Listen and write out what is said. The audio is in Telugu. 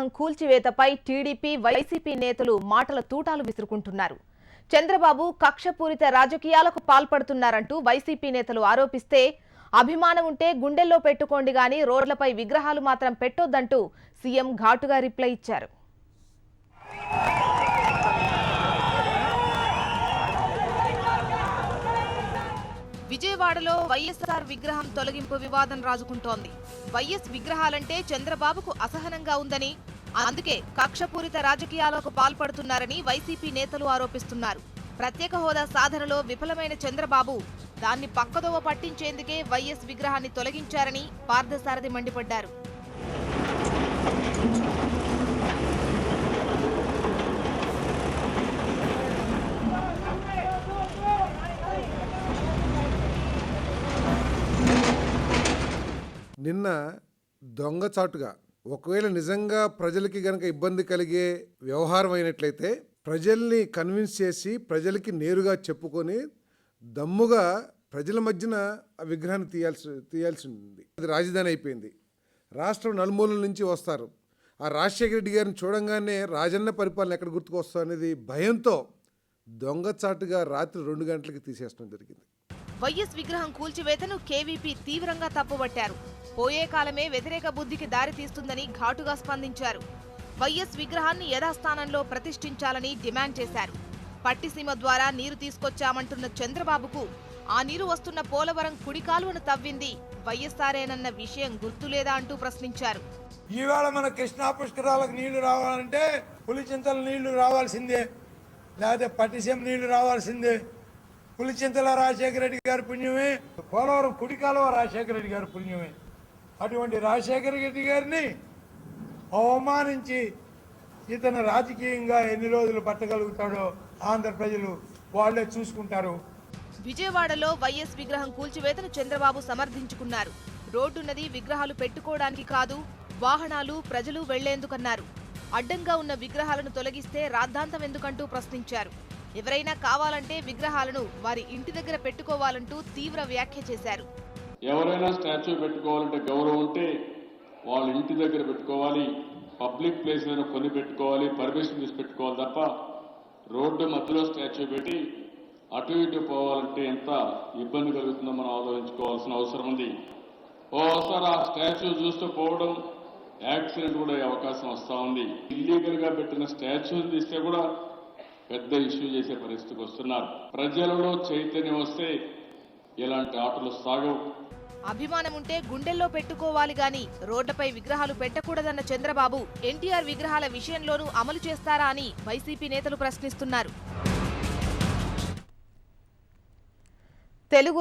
విగ్రహం కూల్చివేతపై టీడీపీ వైసీపీ నేతలు మాటల తూటాలు విసురుకుంటున్నారు. చంద్రబాబు కక్షపూరిత రాజకీయాలకు పాల్పడుతున్నారంటూ వైసీపీ నేతలు ఆరోపిస్తే, అభిమానం ఉంటే గుండెల్లో పెట్టుకోండి గాని రోడ్లపై విగ్రహాలు మాత్రం పెట్టొద్దంటూ సీఎం ఘాటుగా రిప్లై ఇచ్చారు. విజయవాడలో వైఎస్ఆర్ విగ్రహం తొలగింపు వివాదం రాజుకుంటోంది. వైఎస్ విగ్రహాలంటే చంద్రబాబుకు అసహనంగా ఉందని, అందుకే కక్షపూరిత రాజకీయాలకు పాల్పడుతున్నారని వైసీపీ నేతలు ఆరోపిస్తున్నారు. ప్రత్యేక హోదా సాధనలో విఫలమైన చంద్రబాబు దాన్ని పక్కదోవ పట్టించేందుకే వైఎస్ విగ్రహాన్ని తొలగించారని పార్థసారథి మండిపడ్డారు. నిన్న దొంగచాటుగా ఒకవేళ నిజంగా ప్రజలకి గనక ఇబ్బంది కలిగే వ్యవహారం అయినట్లయితే ప్రజల్ని కన్విన్స్ చేసి ప్రజలకి నేరుగా చెప్పుకొని దమ్ముగా ప్రజల మధ్యన ఆ విగ్రహాన్ని తీయాల్సి ఉంది. అది రాజధాని అయిపోయింది. రాష్ట్రం నలుమూలల నుంచి వస్తారు. ఆ రాజశేఖర రెడ్డి గారిని చూడంగానే రాజన్న పరిపాలన ఎక్కడ గుర్తుకొస్తా అనేది భయంతో దొంగచాటుగా రాత్రి 2 గంటలకి తీసేయడం జరిగింది. వైఎస్ విగ్రహం కూల్చివేతను కేవీపీ తీవ్రంగా తప్పుబట్టారు. పోయే కాలమే వ్యతిరేక బుద్ధికి దారి తీస్తుందని ఘాటుగా స్పందించారు. వైఎస్ విగ్రహాన్ని యథాస్థానంలో ప్రతిష్ఠించాలని డిమాండ్ చేశారు. పట్టిసీమ ద్వారా నీరు తీసుకొచ్చామంటున్న చంద్రబాబుకు ఆ నీరు వస్తున్న పోలవరం కుడి కాలువను తవ్వింది వైఎస్ఆర్ఏనన్న విషయం గుర్తులేదా అంటూ ప్రశ్నించారు. ఈవేళ మన కృష్ణా పుష్కరాలకు నీళ్లు రావాలంటే పులిచింతల నీళ్లు రావాల్సిందే, లేకపోతే పట్టిసీమ నీళ్లు రావాల్సిందే. పులిచింతల రాజశేఖర రెడ్డి గారి పుణ్యమే, పోలవరం కుడి కాలువ రాజశేఖర రెడ్డి గారి పుణ్యమే. అటువంటి రాజశేఖర రెడ్డి గారిని అవమానించి ఇతను రాజకీయంగా ఎన్ని రోజులు పట్టగలుగుతాడో ఆంధ్ర ప్రజలు వాళ్లే చూసుకుంటారు. విజయవాడలో వైఎస్ విగ్రహం కూల్చివేతను చంద్రబాబు సమర్థించుకున్నారు. రోడ్డున్నది విగ్రహాలు పెట్టుకోవడానికి కాదు, వాహనాలు ప్రజలు వెళ్లేందుకన్నారు. అడ్డంగా ఉన్న విగ్రహాలను తొలగిస్తే రాద్ధాంతం ఎందుకంటూ ప్రశ్నించారు. ఎవరైనా కావాలంటే విగ్రహాలను వారి ఇంటి దగ్గర పెట్టుకోవాలంటూ తీవ్ర వ్యాఖ్య చేశారు. ఎవరైనా స్టాచ్యూ పెట్టుకోవాలంటే గౌరవం ఉంటే వాళ్ళ ఇంటి దగ్గర పెట్టుకోవాలి, పబ్లిక్ ప్లేస్ లో కొని పెట్టుకోవాలి, పర్మిషన్ తీసి పెట్టుకోవాలి తప్ప రోడ్డు మధ్యలో స్టాచ్యూ పెట్టి అటు ఇటు పోవాలంటే ఎంత ఇబ్బంది కలుగుతుందో మనం ఆలోచించుకోవాల్సిన అవసరం ఉంది. ఓసారి ఆ స్టాచ్యూ చూస్తూ పోవడం యాక్సిడెంట్ కూడా అవకాశం వస్తూ ఉంది. ఇల్లీగల్ గా పెట్టిన స్టాచ్యూని తీస్తే కూడా పెద్ద ఇష్యూ చేసే పరిస్థితికి వస్తున్నారు. ప్రజలలో చైతన్యం వస్తే ఇలాంటి ఆటలు సాగవు. అభిమానం ఉంటే గుండెల్లో పెట్టుకోవాలి గాని రోడ్లపై విగ్రహాలు పెట్టకూడదన్న చంద్రబాబు ఎన్టీఆర్ విగ్రహాల విషయంలోనూ అమలు చేస్తారా అని వైసీపీ నేతలు ప్రశ్నిస్తున్నారు. తెలుగు